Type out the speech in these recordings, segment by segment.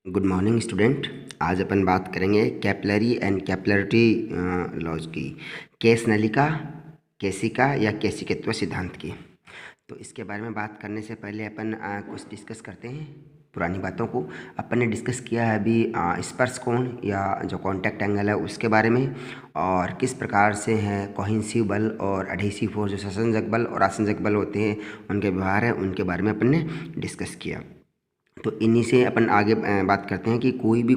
Good morning student. आज अपन बात करेंगे कैपिलरी एंड कैपिलरिटी लॉज की, केस नलिका, केसिका या केसिकत्व सिद्धांत की। तो इसके बारे में बात करने से पहले अपन कुछ डिस्कस करते हैं पुरानी बातों को। अपन ने डिस्कस किया है अभी स्पर्श कोण या जो कॉन्टैक्ट एंगल है उसके बारे में, और किस प्रकार से हैं कोहेसिव बल और एडहेसिव फोर्स, जो संसंजक बल और आसंजक बल होते हैं उनके व्यवहार है, उनके बारे में अपन ने डिस्कस किया। तो इन्हीं से अपन आगे बात करते हैं कि कोई भी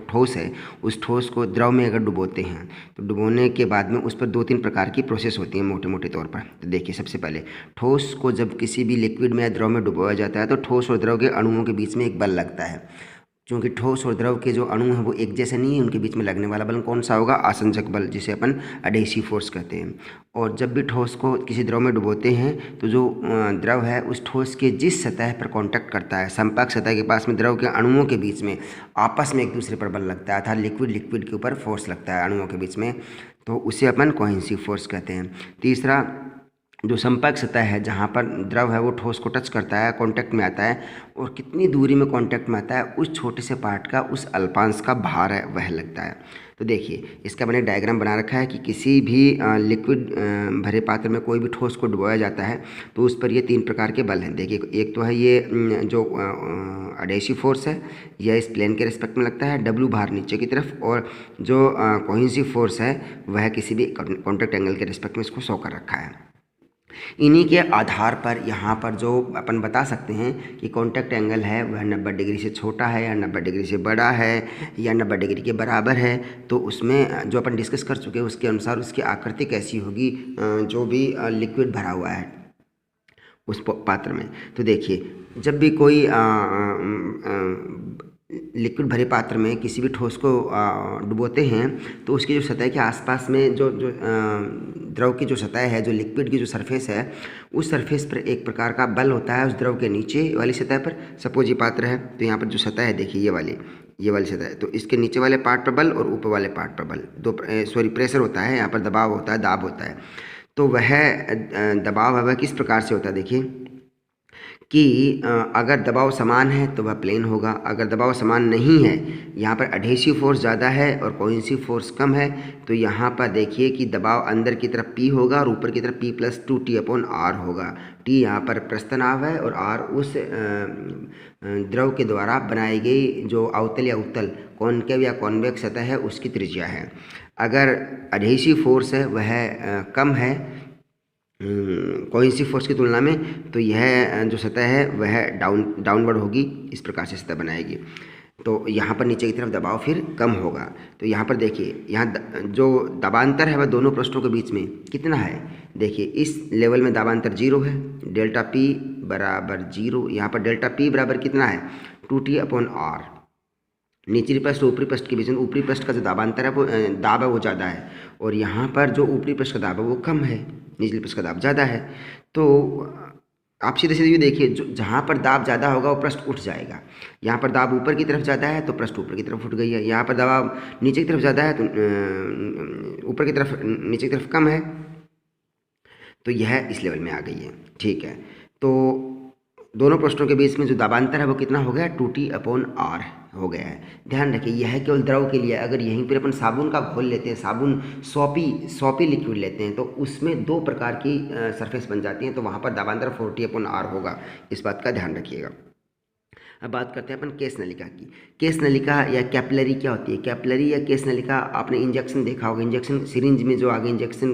ठोस है, उस ठोस को द्रव में अगर डुबोते हैं तो डुबोने के बाद में उस पर 2-3 प्रकार की प्रोसेस होती हैं मोटे मोटे तौर पर। तो देखिए, सबसे पहले ठोस को जब किसी भी लिक्विड में या द्रव में डुबोया जाता है तो ठोस और द्रव के अणुओं के बीच में एक बल लगता है। क्योंकि ठोस और द्रव के जो अणु हैं वो एक जैसे नहीं है, उनके बीच में लगने वाला बल कौन सा होगा? आसंजक बल, जिसे अपन एडहेसिव फोर्स कहते हैं। और जब भी ठोस को किसी द्रव में डुबोते हैं तो जो द्रव है उस ठोस के जिस सतह पर कांटेक्ट करता है, संपर्क सतह के पास में द्रव के अणुओं के बीच में आपस में एक दूसरे पर बल लगता है, अर्थात लिक्विड लिक्विड के ऊपर फोर्स लगता है अणुओं के बीच में, तो उसे अपन कोहेसिव फोर्स कहते हैं। तीसरा, जो संपर्क सतह है जहाँ पर द्रव है वो ठोस को टच करता है, कांटेक्ट में आता है, और कितनी दूरी में कांटेक्ट में आता है उस छोटे से पार्ट का, उस अल्पांश का भार है वह लगता है। तो देखिए, इसका मैंने डायग्राम बना रखा है कि किसी भी लिक्विड भरे पात्र में कोई भी ठोस को डुबोया जाता है तो उस पर ये 3 प्रकार के बल हैं। देखिए, एक तो है ये जो एडहेसिव फोर्स है, यह इस प्लेन के रिस्पेक्ट में लगता है, डब्ल्यू भार नीचे की तरफ, और जो कोहेसिव फोर्स है वह किसी भी कॉन्टैक्ट एंगल के रिस्पेक्ट में इसको शो कर रखा है। इन्हीं के आधार पर यहाँ पर जो अपन बता सकते हैं कि कॉन्टैक्ट एंगल है वह 90 डिग्री से छोटा है या 90 डिग्री से बड़ा है या 90 डिग्री के बराबर है, तो उसमें जो अपन डिस्कस कर चुके हैं उसके अनुसार उसकी आकृति कैसी होगी जो भी लिक्विड भरा हुआ है उस पात्र में। तो देखिए, जब भी कोई लिक्विड भरे पात्र में किसी भी ठोस को डुबोते हैं तो उसकी जो सतह के आसपास में जो जो द्रव की जो सतह है, जो लिक्विड की जो सरफेस है, उस सरफेस पर एक प्रकार का बल होता है उस द्रव के नीचे वाली सतह पर। सपोज ये पात्र है तो यहाँ पर जो सतह है, देखिए ये वाली सतह है, तो इसके नीचे वाले पार्ट पर बल और ऊपर वाले पार्ट पर बल, प्रेशर होता है, यहाँ पर दबाव होता है, दाब होता है। तो वह दबाव है वह किस प्रकार से होता है? देखिए कि अगर दबाव समान है तो वह प्लेन होगा, अगर दबाव समान नहीं है, यहाँ पर एडहेसिव फोर्स ज़्यादा है और कोहेसिव फोर्स कम है, तो यहाँ पर देखिए कि दबाव अंदर की तरफ P होगा और ऊपर की तरफ P+2T/R होगा। T यहाँ पर प्रस्थनाव है और R उस द्रव के द्वारा बनाई गई जो अवतल या उत्तल, कॉनकेव या कॉन्वेक्स सतह है उसकी त्रिज्या है। अगर एडहेसिव फोर्स है वह कम है कोहेसिव फोर्स की तुलना में, तो यह जो सतह है वह डाउनवर्ड होगी, इस प्रकार से सतह बनाएगी। तो यहाँ पर नीचे की तरफ दबाव फिर कम होगा। तो यहाँ पर देखिए, यहाँ जो दबांतर है वह दोनों पृष्ठों के बीच में कितना है? देखिए, इस लेवल में दबांतर 0 है, डेल्टा P बराबर 0। यहाँ पर डेल्टा P बराबर कितना है? 2T/R। निचली पृष्ठ ऊपरी पृष्ठ के बीच में ऊपरी पृष्ठ का जो दाबांतर है वो दाब है वो ज़्यादा है, और यहाँ पर जो ऊपरी पृष्ठ का दाब है वो कम है, निचली पृष्ठ का दाब ज़्यादा है। तो आप सीधे सीधे देखिए, जो जहाँ पर दाब ज़्यादा होगा वो पृष्ठ उठ जाएगा। यहाँ पर दाब ऊपर की तरफ ज़्यादा है तो पृष्ठ ऊपर की तरफ उठ गई है, यहाँ पर दबाव नीचे की तरफ ज़्यादा है तो ऊपर की तरफ नीचे की तरफ कम है, तो यह इस लेवल में आ गई है। ठीक है, तो दोनों पृष्ठों के बीच में जो दाबांतर है वो कितना हो गया? 2T/R हो गया है। ध्यान रखिए, यह केवल द्रव के लिए। अगर यहीं पर अपन साबुन का घोल लेते हैं, साबुन सौपी लिक्विड लेते हैं, तो उसमें 2 प्रकार की सरफेस बन जाती हैं, तो वहाँ पर दाबांतर 4T/R होगा। इस बात का ध्यान रखिएगा। अब बात करते हैं अपन केस नलिका की। केस नलिका या कैपिलरी क्या होती है? कैपिलरी या केस नलिका, आपने इंजेक्शन देखा होगा, इंजेक्शन सिरिंज में जो आगे इंजेक्शन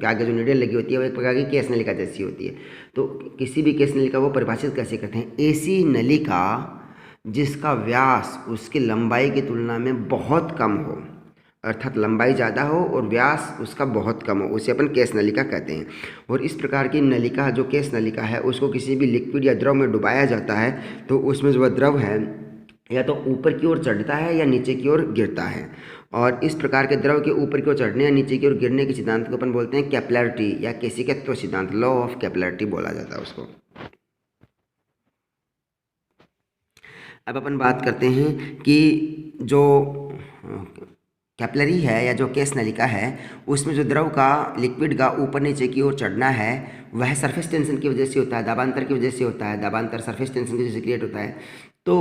के आगे जो नीडल लगी होती है वो एक प्रकार की केस नलिका जैसी होती है। तो किसी भी केस नलिका को परिभाषित कैसे करते हैं? ऐसी नलिका जिसका व्यास उसकी लंबाई की तुलना में बहुत कम हो, अर्थात लंबाई ज़्यादा हो और व्यास उसका बहुत कम हो, उसे अपन केस नलिका कहते हैं। और इस प्रकार की नलिका, जो केस नलिका है, उसको किसी भी लिक्विड या द्रव में डुबाया जाता है तो उसमें जो द्रव है या तो ऊपर की ओर चढ़ता है या नीचे की ओर गिरता है, और इस प्रकार के द्रव के ऊपर की ओर चढ़ने या नीचे की ओर गिरने के सिद्धांत को अपन बोलते हैं कैपिलरिटी या केसिकत्व सिद्धांत, लॉ ऑफ कैपिलरिटी बोला जाता है उसको। अब अपन बात करते हैं कि जो कैपिलरी है या जो केस नलिका है उसमें जो द्रव का, लिक्विड का ऊपर नीचे की ओर चढ़ना है वह सरफेस टेंशन की वजह से होता है, दाबांतर की वजह से होता है, दाबांतर सरफेस टेंशन की वजह से क्रिएट होता है। तो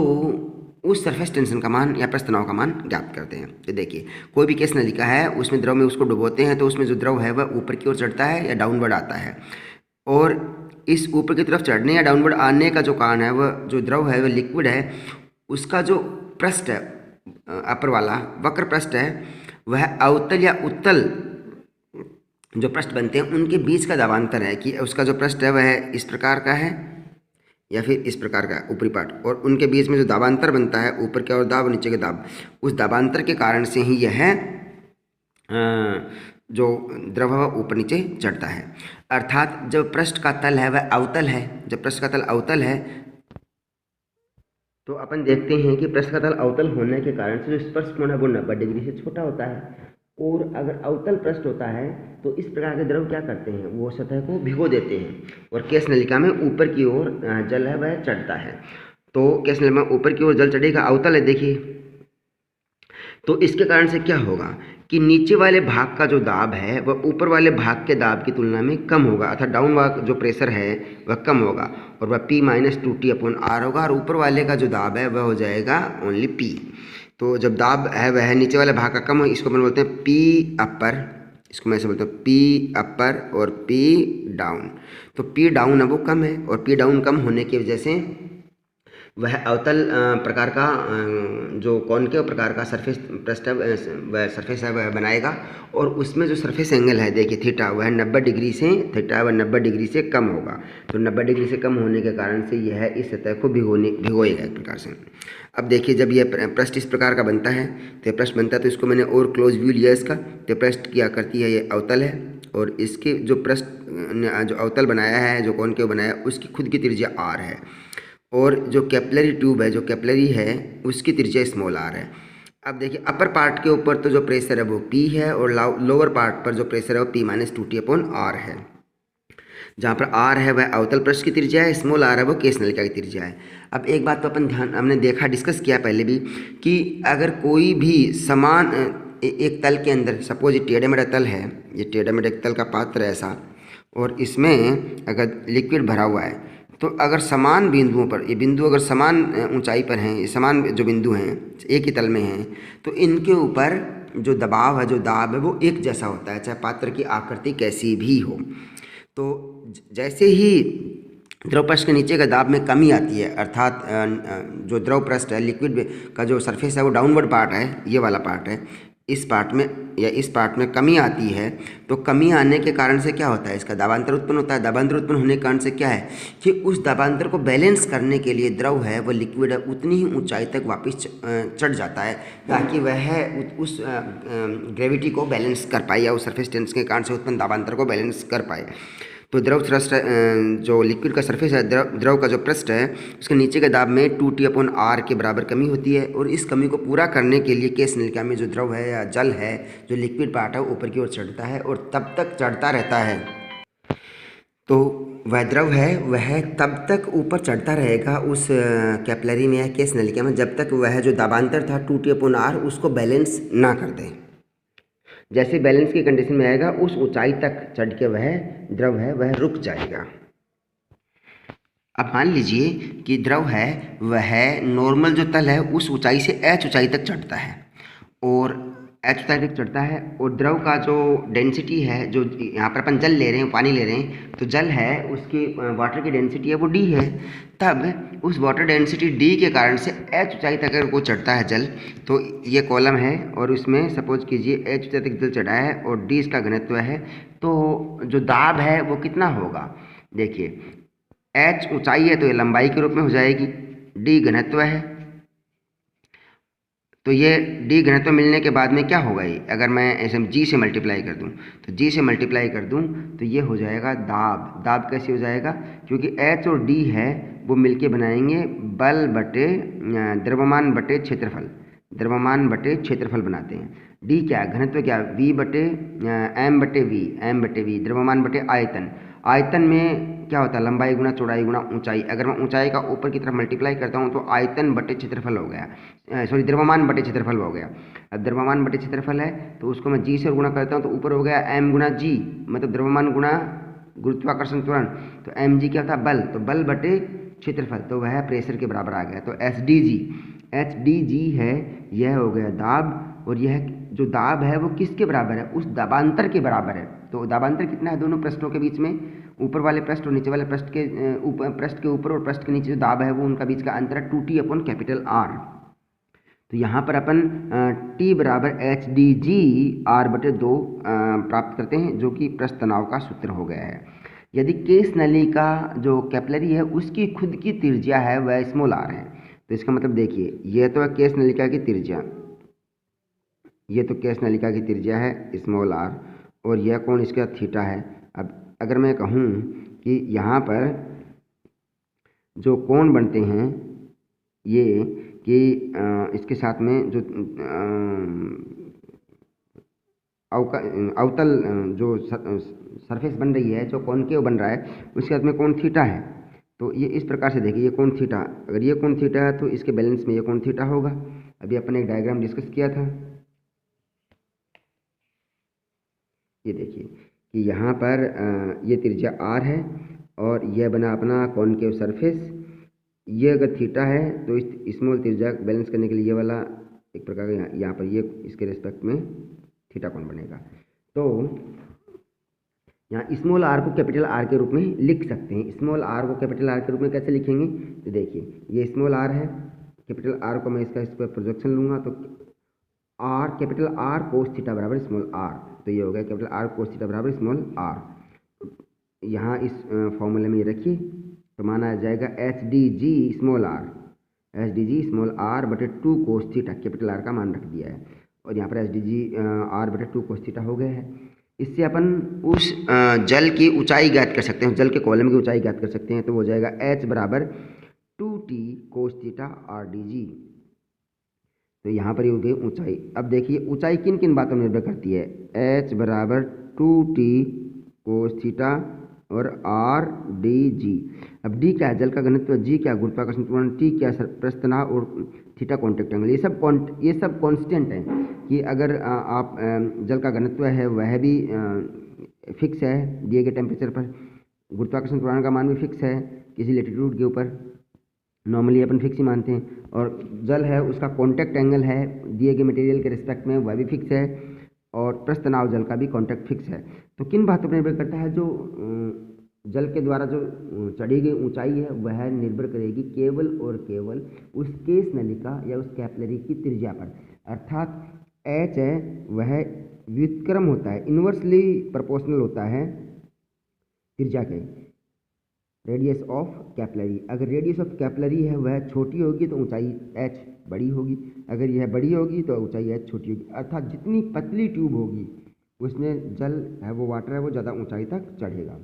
उस सरफेस टेंशन का मान या पृष्ठ तनाव का मान ज्ञात करते हैं। तो देखिए कोई भी केस नलिका है, उसमें द्रव में उसको डुबोते हैं तो उसमें जो द्रव है वह ऊपर की ओर चढ़ता है या डाउनवर्ड आता है, और इस ऊपर की तरफ चढ़ने या डाउनवर्ड आने का जो कारण है वह जो द्रव है वह लिक्विड है, उसका जो पृष्ठ है अपर वाला वक्र पृष्ठ है वह अवतल या उत्तल जो पृष्ठ बनते हैं उनके बीच का दाबांतर है कि उसका जो पृष्ठ है वह इस प्रकार का है या फिर इस प्रकार का ऊपरी पार्ट, और उनके बीच में जो दाबांतर बनता है ऊपर के और दाब और नीचे के दाब, उस दाबांतर के कारण से ही यह जो द्रव है ऊपर नीचे चढ़ता है। अर्थात जब पृष्ठ का तल है वह अवतल है, जब पृष्ठ का तल अवतल है तो अपन देखते हैं कि पृष्ठ का तल अवतल होने के कारण से जो स्पर्श कोण है वो 90 डिग्री से छोटा होता है, और अगर अवतल पृष्ठ होता है तो इस प्रकार के द्रव क्या करते हैं, वो सतह को भिगो देते हैं और केस नलिका में ऊपर की ओर जल है वह चढ़ता है। तो केस नलिका में ऊपर की ओर जल चढ़ेगा, अवतल है देखिए, तो इसके कारण से क्या होगा कि नीचे वाले भाग का जो दाब है वह ऊपर वाले भाग के दाब की तुलना में कम होगा, अर्थात डाउन वाक जो प्रेशर है वह कम होगा और वह P-2T/R होगा, और ऊपर वाले का जो दाब है वह हो जाएगा ओनली P। तो जब दाब है वह नीचे वाले भाग का कम हो, इसको अपन बोलते हैं P अपर, इसको मैं ऐसे बोलता हूँ P अपर और P डाउन। तो P डाउन है वो कम है, और P डाउन कम होने की वजह से वह अवतल प्रकार का जो कॉनकेव प्रकार का सरफेस पृष्ठ है वह सरफेस है वह बनाएगा, और उसमें जो सरफेस एंगल है देखिए थीटा वह 90 डिग्री से थीटा वह 90 डिग्री से कम होगा। तो 90 डिग्री से कम होने के कारण से यह इस सतह को भिगोएगा एक प्रकार से। अब देखिए जब यह पृष्ठ इस प्रकार का बनता है तो पृष्ठ बनता है, तो इसको मैंने और क्लोज व्यू लिया इसका, तो पृष्ठ क्या करती है ये अवतल है, और इसके जो पृष्ठ जो अवतल बनाया है जो कॉनकेव बनाया है उसकी खुद की त्रिज्या r है, और जो कैपिलरी ट्यूब है जो कैपिलरी है उसकी त्रिज्या स्मॉल r है। अब देखिए अपर पार्ट के ऊपर तो जो प्रेशर है वो P है, और लोअर पार्ट पर जो प्रेशर है वो P-2T/R है। जहाँ पर R है वह अवतल पृष्ठ की त्रिज्या है, स्मॉल r है वो केस नलिका की त्रिज्या है। अब एक बात तो अपन ध्यान हमने देखा डिस्कस किया पहले भी कि अगर कोई भी समान एक तल के अंदर, सपोज ये टेढ़ा मेढ़ा तल है, ये टेढ़ा मेढ़ा तल का पात्र है ऐसा, और इसमें अगर लिक्विड भरा हुआ है तो अगर समान बिंदुओं पर, ये बिंदु अगर समान ऊंचाई पर हैं, ये समान जो बिंदु हैं एक ही तल में हैं, तो इनके ऊपर जो दबाव है जो दाब है वो एक जैसा होता है, चाहे पात्र की आकृति कैसी भी हो। तो जैसे ही द्रव पृष्ठ के नीचे का दाब में कमी आती है, अर्थात जो द्रव पृष्ठ है लिक्विड का जो सरफेस है वो डाउनवर्ड पार्ट है, ये वाला पार्ट है, इस पार्ट में या इस पार्ट में कमी आती है, तो कमी आने के कारण से क्या होता है, इसका दाबांतर उत्पन्न होता है। दाबांतर उत्पन्न होने के कारण से क्या है कि उस दाबांतर को बैलेंस करने के लिए द्रव है वो लिक्विड है उतनी ही ऊंचाई तक वापस चढ़ जाता है, ताकि वह उस ग्रेविटी को बैलेंस कर पाए या उस सरफेस टेंशन के कारण से उत्पन्न दाबांतर को बैलेंस कर पाए। तो द्रव थ्रस्ट जो लिक्विड का सरफेस है, द्रव का जो पृष्ठ है उसके नीचे के दाब में 2T/R के बराबर कमी होती है, और इस कमी को पूरा करने के लिए केस नलिका में जो द्रव है या जल है जो लिक्विड पार्ट है ऊपर की ओर चढ़ता है और तब तक चढ़ता रहता है। तो वह द्रव है वह तब तक ऊपर चढ़ता रहेगा उस कैपिलरी में या केस नलिका में जब तक वह जो दाबांतर था 2T/R उसको बैलेंस ना कर दे। जैसे बैलेंस की कंडीशन में आएगा उस ऊंचाई तक चढ़ के वह द्रव है वह रुक जाएगा। अब मान लीजिए कि द्रव है वह नॉर्मल जो तल है उस ऊंचाई से h ऊंचाई तक चढ़ता है, और h ऊंचाई तक चढ़ता है, और द्रव का जो डेंसिटी है, जो यहाँ पर अपन जल ले रहे हैं, पानी ले रहे हैं, तो जल है उसकी वाटर की डेंसिटी है वो d है। तब उस वाटर डेंसिटी d के कारण से h ऊंचाई तक अगर वो चढ़ता है जल, तो ये कॉलम है और उसमें सपोज कीजिए h ऊंचाई तक जल चढ़ा है और d इसका घनत्व है, तो जो दाब है वो कितना होगा, देखिए h ऊंचाई है तो ये लंबाई के रूप में हो जाएगी, d घनत्व है, तो ये d घनत्व मिलने के बाद में क्या होगा, ये अगर मैं ऐसे g से मल्टीप्लाई कर दूं, तो g से मल्टीप्लाई कर दूं तो ये हो जाएगा दाब। दाब कैसे हो जाएगा, क्योंकि h और d है वो मिलके बनाएंगे बल बटे द्रव्यमान बटे क्षेत्रफल, द्रव्यमान बटे क्षेत्रफल बनाते हैं। d क्या है, घनत्व क्या है, v बटे m बटे v, द्रव्यमान बटे आयतन। आयतन में क्या होता है, लंबाई गुना चौड़ाई गुना ऊंचाई। अगर मैं ऊंचाई का ऊपर की तरफ मल्टीप्लाई करता हूँ तो आयतन बटे क्षेत्रफल हो गया, सॉरी द्रव्यमान बटे क्षेत्रफल हो गया। अब द्रव्यमान बटे क्षेत्रफल है तो उसको मैं g से गुणा करता हूँ तो ऊपर हो गया m गुना g, मतलब द्रव्यमान गुना गुरुत्वाकर्षण त्वरण, तो mg क्या था, बल, तो बल बटे क्षेत्रफल, तो वह प्रेशर के बराबर आ गया। तो SDG एच डी जी है, यह हो गया दाब, और यह जो दाब है वो किसके बराबर है, उस दाबांतर के बराबर है। तो दाबांतर कितना है दोनों पृष्ठों के बीच में, ऊपर वाले पृष्ठ और नीचे वाले पृष्ठ के ऊपर और पृष्ठ के नीचे जो दाब है वो उनका बीच का अंतर है 2t अपॉन कैपिटल आर। तो यहाँ पर अपन T बराबर एच डी जी आर बटे 2 प्राप्त करते हैं, जो कि पृष्ठ तनाव का सूत्र हो गया है। यदि केस नली का जो कैपिलरी है उसकी खुद की त्रिज्या है वह स्मॉल आर है, तो इसका मतलब देखिए ये तो है केस नलिका की त्रिज्या, ये तो केस नलिका की त्रिज्या है स्मॉल आर, और यह कोण इसका थीटा है। अब अगर मैं कहूँ कि यहाँ पर जो कोण बनते हैं ये कि इसके साथ में जो अवतल जो सरफेस बन रही है, जो कॉनकेव बन रहा है, उसके साथ में कोण थीटा है। तो ये इस प्रकार से देखिए, ये कोण थीटा, अगर ये कोण थीटा है तो इसके बैलेंस में ये कोण थीटा होगा। अभी अपन एक डायग्राम डिस्कस किया था, ये देखिए कि यहाँ पर ये त्रिज्या आर है और यह बना अपना कॉनकेव सरफेस। ये अगर थीटा है तो इस स्मॉल त्रिज्या बैलेंस करने के लिए ये वाला एक प्रकार का यहाँ पर ये इसके रिस्पेक्ट में थीटा कोण बनेगा। तो यहाँ स्मॉल आर को कैपिटल आर के रूप में लिख सकते हैं। स्मॉल आर को कैपिटल आर के रूप में कैसे लिखेंगे, तो देखिए ये स्मॉल आर है, कैपिटल आर को मैं इसका इस पर प्रोजेक्शन लूँगा तो are capital R cos theta बराबर स्मॉल आर, तो ये हो गया कैपिटल आर कोस थीटा बराबर स्मॉल आर। यहाँ इस फॉर्मूले में ये रखिए तो माना जाएगा H D G small R, H D G small R बटे 2 कोस थीटा, कैपिटल आर का मान रख दिया है, और यहाँ पर एच डी जी आर बटे 2 कोस थीटा हो गया है। इससे अपन उस जल की ऊंचाई ज्ञात कर सकते हैं, जल के कॉलम की ऊंचाई ज्ञात कर सकते हैं। तो वो हो जाएगा एच बराबर 2t cos theta R D G. तो यहाँ पर ये हो गई ऊंचाई। अब देखिए ऊंचाई किन किन बातों में निर्भर करती है, एच बराबर 2t कोस थीटा और आर डी जी। अब डी क्या है, जल का घनत्व, जी क्या गुरुत्वाकर्षण त्वरण, टी क्या पृष्ठ तनाव और थीटा कॉन्टैक्ट एंगल। ये सब कांस्टेंट है कि अगर आप जल का घनत्व है वह भी फिक्स है दिए गए टेम्परेचर पर, गुरुत्वाकर्षण त्वरण का मान भी फिक्स है किसी लेटीट्यूड के ऊपर, नॉर्मली अपन फिक्स ही मानते हैं, और जल है उसका कॉन्टैक्ट एंगल है दिए गए मटेरियल के रिस्पेक्ट में वह भी फिक्स है, और पृष्ठ तनाव जल का भी कॉन्टैक्ट फिक्स है। तो किन बातों पर निर्भर करता है, जो जल के द्वारा जो चढ़ी गई ऊंचाई है वह निर्भर करेगी केवल और केवल उस केस नलिका या उस कैपिलरी की त्रिज्या पर। अर्थात एच है वह व्युत्क्रम होता है, इन्वर्सली प्रोपोर्शनल होता है त्रिज्या के, रेडियस ऑफ कैपिलरी। अगर रेडियस ऑफ कैपिलरी है वह छोटी होगी तो ऊंचाई एच बड़ी होगी, अगर यह बड़ी होगी तो ऊंचाई एच छोटी होगी। अर्थात जितनी पतली ट्यूब होगी उसमें जल है वो वाटर है वो ज़्यादा ऊंचाई तक चढ़ेगा।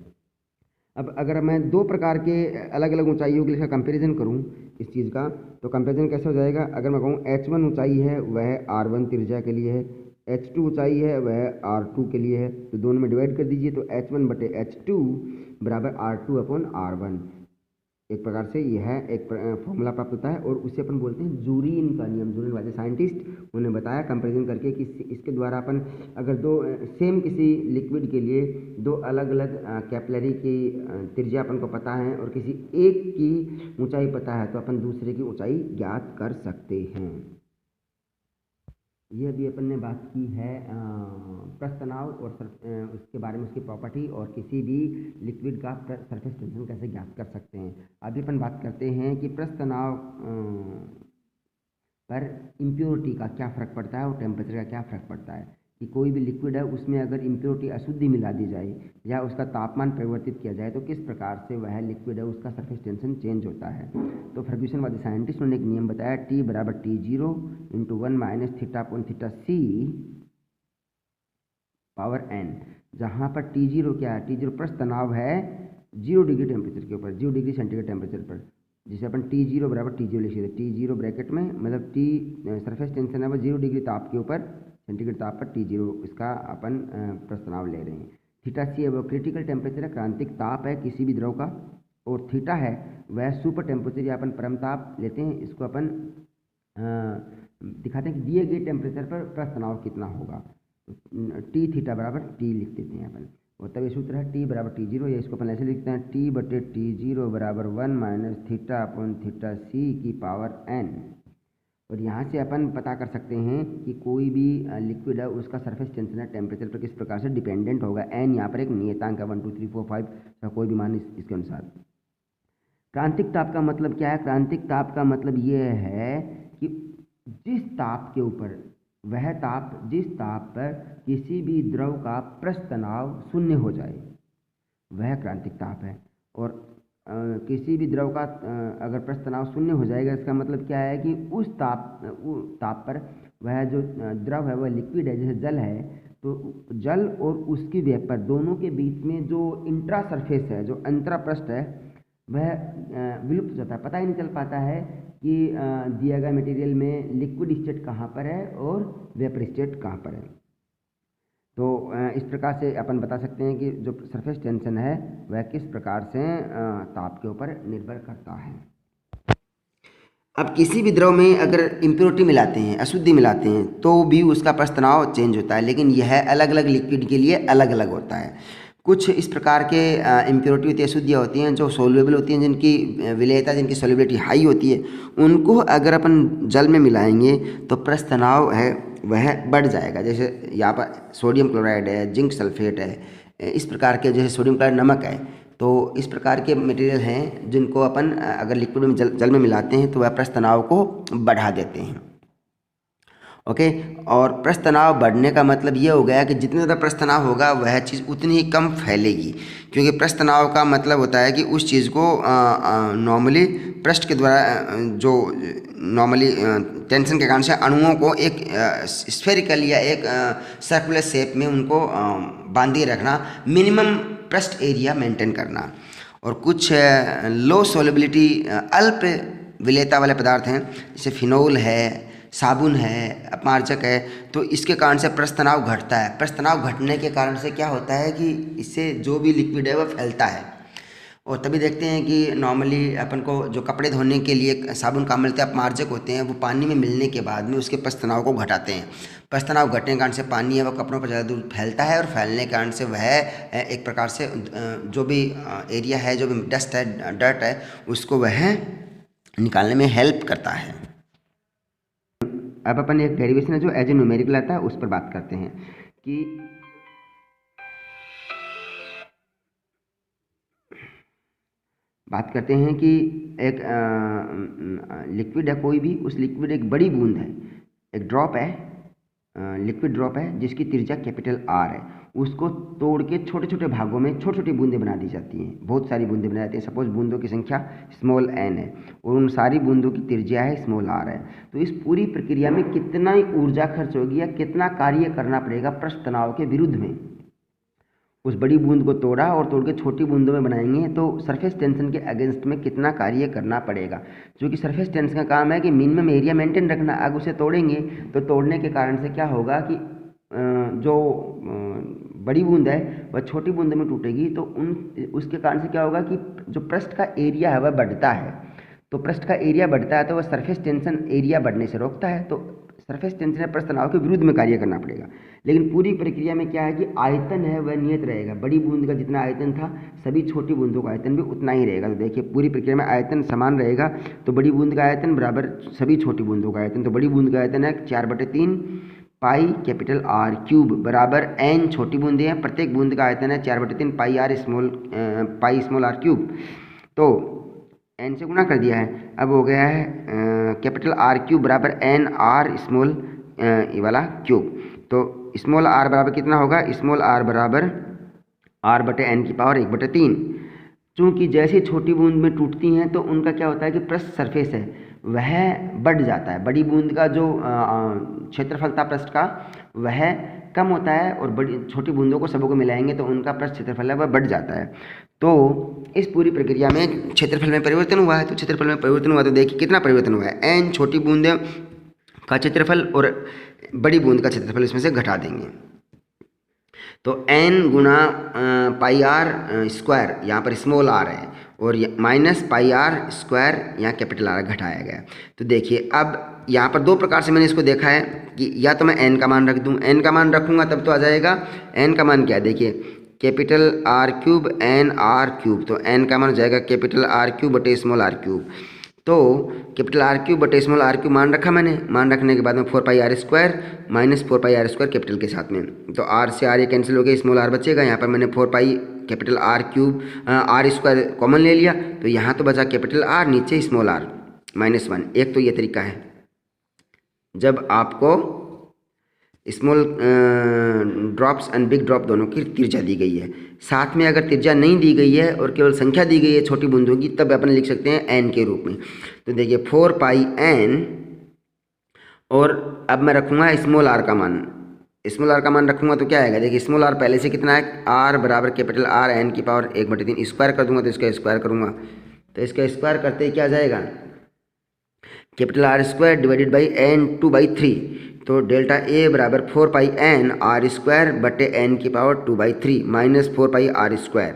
अब अगर मैं दो प्रकार के अलग अलग ऊंचाइयों के लिए कंपैरिजन करूं इस चीज़ का, तो कंपैरिजन कैसे हो जाएगा, अगर मैं कहूँ h1 ऊंचाई है वह r1 त्रिज्या के लिए है, h2 ऊंचाई है वह r2 के लिए है, तो दोनों में डिवाइड कर दीजिए तो h1 बटे h2 बराबर r2 अपॉन r1। एक प्रकार से यह एक फॉर्मूला प्राप्त होता है, और उसे अपन बोलते हैं जूरीन का नियम। जूरीन वाले साइंटिस्ट उन्होंने बताया कंपैरिजन करके कि इसके द्वारा अपन अगर दो सेम किसी लिक्विड के लिए दो अलग अलग कैपिलरी की त्रिज्या अपन को पता है और किसी एक की ऊंचाई पता है तो अपन दूसरे की ऊंचाई ज्ञात कर सकते हैं। यह भी अपन ने बात की है पृष्ठ तनाव और उसके बारे में, उसकी प्रॉपर्टी, और किसी भी लिक्विड का सरफेस टेंशन कैसे ज्ञात कर सकते हैं। अभी अपन बात करते हैं कि पृष्ठ तनाव पर इम्प्योरिटी का क्या फ़र्क पड़ता है और टेम्परेचर का क्या फ़र्क पड़ता है। कि कोई भी लिक्विड है उसमें अगर इम्प्योरिटी अशुद्धि मिला दी जाए या उसका तापमान परिवर्तित किया जाए तो किस प्रकार से वह लिक्विड है उसका सरफेस टेंशन चेंज होता है। तो फर्ग्यूसन वाले साइंटिस्ट ने एक नियम बताया, T बराबर T0 into 1 minus theta upon theta C power n, जहाँ पर T0 क्या है, T0 पृष्ठ तनाव है 0 डिग्री टेम्परेचर के ऊपर, 0 डिग्री सेंटीग्रेड टेम्परेचर पर, जिसे अपन T0 बराबर T0 लिख सकते। T0 ब्रैकेट में मतलब T सरफेस टेंशन है वो 0 डिग्री ताप के ऊपर, सेंटीग्रेड ताप पर T0, इसका अपन पृष्ठ तनाव ले रहे हैं। थीटा C है वो क्रिटिकल टेम्परेचर है, क्रांतिक ताप है किसी भी द्रव का, और थीटा है वह सुपर टेम्परेचर या अपन परम ताप लेते हैं। इसको अपन दिखाते हैं कि दिए गए टेम्परेचर पर पृष्ठ तनाव कितना होगा। T थीटा बराबर T लिख देते हैं अपन, और तब ये सूत्र है T बराबर T0, या इसको अपन ऐसे लिखते हैं T बटे T0 बराबर 1 minus theta upon theta C की पावर n। और यहाँ से अपन पता कर सकते हैं कि कोई भी लिक्विड है उसका सरफेस टेंशन है टेम्परेचर पर किस प्रकार से डिपेंडेंट होगा। एन यहाँ पर एक नियतांक है 1 2 3 4 5 का कोई भी मान इसके अनुसार। क्रांतिक ताप का मतलब क्या है? क्रांतिक ताप का मतलब ये है कि जिस ताप के ऊपर वह ताप जिस ताप पर किसी भी द्रव का पृष्ठ तनाव शून्य हो जाए वह क्रांतिक ताप है। और किसी भी द्रव का अगर पृष्ठ तनाव शून्य हो जाएगा इसका मतलब क्या है कि उस ताप पर वह जो द्रव है वह लिक्विड है, जैसे जल है तो जल और उसकी वेपर दोनों के बीच में जो इंट्रा सरफेस है, जो अंतरा पृष्ठ है, वह विलुप्त हो जाता है। पता ही नहीं चल पाता है कि दिया गया मटेरियल में लिक्विड स्टेट कहाँ पर है और वेपर स्टेट कहाँ पर है। तो इस प्रकार से अपन बता सकते हैं कि जो सरफेस टेंशन है वह किस प्रकार से ताप के ऊपर निर्भर करता है। अब किसी भी द्रव में अगर इम्प्योरिटी मिलाते हैं, अशुद्धि मिलाते हैं, तो भी उसका पृष्ठ तनाव चेंज होता है, लेकिन यह अलग अलग लिक्विड के लिए अलग अलग होता है। कुछ इस प्रकार के इम्प्योरिटी होती है, अशुद्धियाँ होती हैं जो सोल्युबल होती हैं, जिनकी विलेयता, जिनकी सोल्युबिलिटी हाई होती है, उनको अगर अपन जल में मिलाएंगे तो पृष्ठ तनाव है वह बढ़ जाएगा। जैसे यहाँ पर सोडियम क्लोराइड है, जिंक सल्फेट है, इस प्रकार के जैसे सोडियम क्लोराइड नमक है, तो इस प्रकार के मटेरियल हैं जिनको अपन अगर लिक्विड में जल में मिलाते हैं तो वह पृष्ठ तनाव को बढ़ा देते हैं। ओके, और पृष्ठ तनाव बढ़ने का मतलब ये हो गया कि जितना ज़्यादा पृष्ठ तनाव होगा वह चीज़ उतनी ही कम फैलेगी, क्योंकि पृष्ठ तनाव का मतलब होता है कि उस चीज़ को नॉर्मली पृष्ठ के द्वारा जो नॉर्मली टेंशन के कारण से अणुओं को एक स्फेरिकल या एक सर्कुलर शेप में उनको बांधे रखना, मिनिमम पृष्ठ एरिया मेंटेन करना। और कुछ लो सोल्युबिलिटी अल्प विलेयता वाले पदार्थ हैं, जैसे फिनोल है, साबुन है, अपमार्जक है, तो इसके कारण से पृष्ठ तनाव घटता है। पृष्ठ तनाव घटने के कारण से क्या होता है कि इससे जो भी लिक्विड है वह फैलता है। और तभी देखते हैं कि नॉर्मली अपन को जो कपड़े धोने के लिए साबुन काम मिलते हैं, अपमार्जक होते हैं, वो पानी में मिलने के बाद में उसके पृष्ठ तनाव को घटाते हैं। पृष्ठ तनाव घटने के कारण से पानी है वह कपड़ों पर ज़्यादा दूर फैलता है, और फैलने के कारण से वह एक प्रकार से जो भी एरिया है, जो भी डस्ट है, डर्ट है, उसको वह निकालने में हेल्प करता है। अब अपन एक डेरिवेशन है जो एज ए न्यूमेरिकल आता है उस पर बात करते हैं कि एक लिक्विड है कोई भी, उस लिक्विड एक बड़ी बूंद है, एक ड्रॉप है, लिक्विड ड्रॉप है जिसकी त्रिज्या कैपिटल R है, उसको तोड़ के छोटे छोटे भागों में छोटी छोटी बूंदें बना दी जाती हैं। बहुत सारी बूंदें बनाई जाती हैं। सपोज बूंदों की संख्या स्मॉल n है और उन सारी बूंदों की त्रिज्या है स्मॉल r है। तो इस पूरी प्रक्रिया में कितना ऊर्जा खर्च होगी या कितना कार्य करना पड़ेगा पृष्ठ तनाव के विरुद्ध में। उस बड़ी बूंद को तोड़ा और तोड़ के छोटी बूंदों में बनाएंगे तो सरफेस टेंशन के अगेंस्ट में कितना कार्य करना पड़ेगा। क्योंकि सरफेस टेंशन का काम है कि मिनिमम एरिया मेंटेन रखना। अगर उसे तोड़ेंगे तो तोड़ने के कारण से क्या होगा कि जो बड़ी बूंद है वह छोटी बूंद में टूटेगी, तो उसके कारण से क्या होगा कि जो पृष्ठ का एरिया है वह बढ़ता है। तो पृष्ठ का एरिया बढ़ता है तो वह सरफेस टेंशन एरिया बढ़ने से रोकता है। तो सरफेस टेंशन पृष्ठ तनाव के विरुद्ध में कार्य करना पड़ेगा। लेकिन पूरी प्रक्रिया में क्या है कि आयतन है वह नियत रहेगा। बड़ी बूंद का जितना आयतन था सभी छोटी बूंदों का आयतन भी उतना ही रहेगा। तो देखिए पूरी प्रक्रिया में आयतन समान रहेगा। तो बड़ी बूंद का आयतन बराबर सभी छोटी बूंदों का आयतन। तो बड़ी बूंद का आयतन है 4/3 पाई कैपिटल R क्यूब बराबर n छोटी बूंदें हैं। प्रत्येक बूंद का आयतन है 4/3 पाई R pi small r cube. तो n से गुणा कर दिया है, अब हो गया है कैपिटल R क्यूब बराबर n R स्मॉल ये वाला क्यूब। तो स्मॉल r बराबर कितना होगा? स्मॉल r बराबर R/n की पावर 1/3। चूँकि जैसे छोटी बूंद में टूटती हैं तो उनका क्या होता है कि पृष्ठ सरफेस है वह बढ़ जाता है। बड़ी बूंद का जो क्षेत्रफल था पृष्ठ का वह कम होता है और बड़ी छोटी बूंदों को सबको मिलाएंगे तो उनका पृष्ठ क्षेत्रफल है वह बढ़ जाता है। तो इस पूरी प्रक्रिया में क्षेत्रफल में परिवर्तन हुआ है। तो क्षेत्रफल में परिवर्तन हुआ तो देखिए कितना परिवर्तन हुआ है। n छोटी बूंदें का क्षेत्रफल और बड़ी बूंद का क्षेत्रफल इसमें से घटा देंगे। तो n गुना पाई r स्क्वायर यहाँ पर स्मॉल r है और माइनस पाई r स्क्वायर यहाँ कैपिटल R घटाया गया। तो देखिए अब यहाँ पर दो प्रकार से मैंने इसको देखा है कि या तो मैं n का मान रख दूँ, n का मान रखूँगा तब तो आ जाएगा। n का मान क्या है? देखिए capital R cube n R cube. तो n का मान हो जाएगा कैपिटल R क्यूब बटे स्मॉल r क्यूब। तो कैपिटल आर क्यूब बटे स्मॉल आर क्यूब मान रखा मैंने, मान रखने के बाद में 4πr² माइनस 4πr² कैपिटल के साथ में, तो आर से आर ये कैंसिल हो गया, स्मॉल आर बचेगा। यहाँ पर मैंने 4π capital R cube r² common ले लिया, तो यहाँ तो बचा कैपिटल आर, नीचे स्मॉल आर -1। एक तो ये तरीका है जब आपको small drops and big drop दोनों की त्रिज्या दी गई है। साथ में अगर त्रिज्या नहीं दी गई है और केवल संख्या दी गई है छोटी बूंदों की, तब अपन लिख सकते हैं n के रूप में। तो देखिए 4πn, और अब मैं रखूँगा स्मॉल r का मान, स्मॉल r का मान रखूँगा तो क्या आएगा, देखिए स्मॉल r पहले से कितना है, r बराबर कैपिटल R n की पावर 1/3 स्क्वायर कर दूंगा, तो इसका स्क्वायर करूँगा, तो इसका स्क्वायर करते ही क्या आ जाएगा, capital R² divided by n/2/3, तो डेल्टा A बराबर 4πn r² बटे n की पावर 2/3 माइनस 4πr²।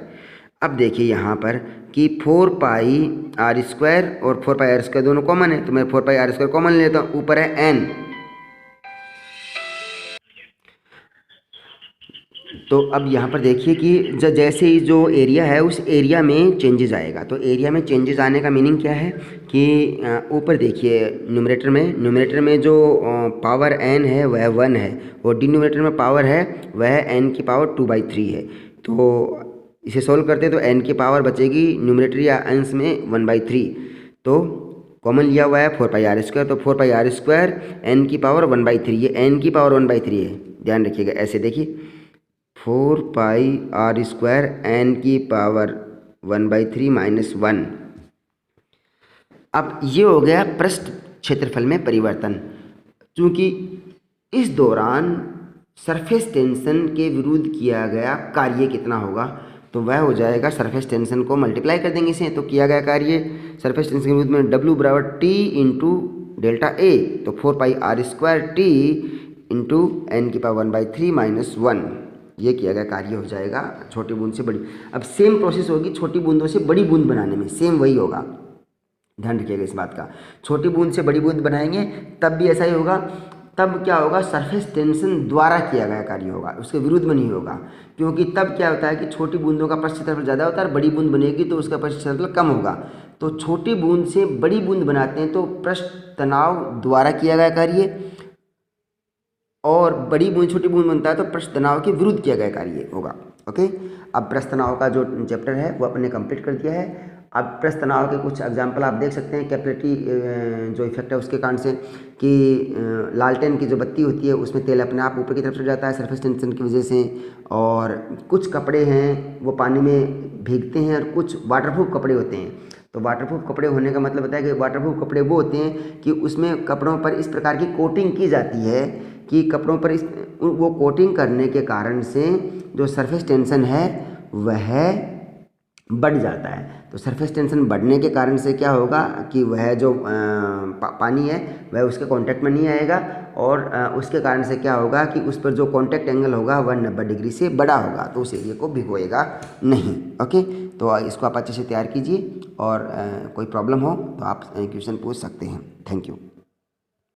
अब देखिए यहाँ पर कि 4πr² और 4πr² दोनों कॉमन है, तो मैं 4πr² कॉमन लेता हूँ, ऊपर है n। तो अब यहाँ पर देखिए कि जैसे ही जो एरिया है उस एरिया में चेंजेस आएगा। तो एरिया में चेंजेस आने का मीनिंग क्या है कि ऊपर देखिए न्यूमरेटर में जो पावर n है वह 1 है, और डिनोमिनेटर में पावर है वह n की पावर 2/3 है। तो इसे सोल्व करते तो n की पावर बचेगी न्यूमरेटर या अंश में 1/3, तो कॉमन लिया हुआ है 4πr², तो 4πr² n की पावर 1/3, ये n की पावर 1/3 है, ध्यान रखिएगा। ऐसे देखिए 4πr² n की पावर 1/3 -1। अब ये हो गया पृष्ठ क्षेत्रफल में परिवर्तन। चूँकि इस दौरान सरफेस टेंशन के विरुद्ध किया गया कार्य कितना होगा, तो वह हो जाएगा, सरफेस टेंशन को मल्टीप्लाई कर देंगे इसे, तो किया गया कार्य सरफेस टेंशन के विरुद्ध में W बराबर T इंटू डेल्टा A, तो 4πr² T इंटू n की पावर 1/3 -1, ये किया गया कार्य हो जाएगा छोटी बूंद से बड़ी। अब सेम प्रोसेस होगी छोटी बूंदों से बड़ी बूंद बनाने में, सेम वही होगा, ध्यान रखिएगा इस बात का। छोटी बूंद से बड़ी बूंद बनाएंगे तब भी ऐसा ही होगा, तब क्या होगा, सरफेस टेंशन द्वारा किया गया कार्य होगा, उसके विरुद्ध में नहीं होगा। क्योंकि तब क्या होता है कि छोटी बूंदों का पृष्ठ क्षेत्रफल ज़्यादा होता है, बड़ी बूंद बनेगी तो उसका पृष्ठ क्षेत्रफल कम होगा। तो छोटी बूंद से बड़ी बूंद बनाते हैं तो पृष्ठ तनाव द्वारा किया गया कार्य, और बड़ी बूंद छोटी बूंद बनता है तो पृष्ठ तनाव के विरुद्ध किया गया कार्य होगा। ओके, अब पृष्ठ तनाव का जो चैप्टर है वो अपने कंप्लीट कर दिया है। अब पृष्ठ तनाव के कुछ एग्जांपल आप देख सकते हैं, कैपिलरी जो इफेक्ट है उसके कारण से, कि लालटेन की जो बत्ती होती है उसमें तेल अपने आप ऊपर की तरफ चढ़ जाता है सरफेस टेंशन की वजह से, और कुछ कपड़े हैं वो पानी में भीगते हैं, और कुछ वाटरप्रूफ कपड़े होते हैं। तो वाटरप्रूफ कपड़े होने का मतलब होता है कि वाटरप्रूफ कपड़े वो होते हैं कि उसमें कपड़ों पर इस प्रकार की कोटिंग की जाती है कि कपड़ों पर वो कोटिंग करने के कारण से जो सरफेस टेंशन है वह बढ़ जाता है। तो सरफेस टेंशन बढ़ने के कारण से क्या होगा कि वह जो पानी है वह उसके कांटेक्ट में नहीं आएगा, और उसके कारण से क्या होगा कि उस पर जो कांटेक्ट एंगल होगा वह 90 डिग्री से बड़ा होगा, तो उस एरिया को भिगोएगा नहीं। ओके, तो इसको आप अच्छे से तैयार कीजिए, और कोई प्रॉब्लम हो तो आप क्वेश्चन पूछ सकते हैं। Thank you.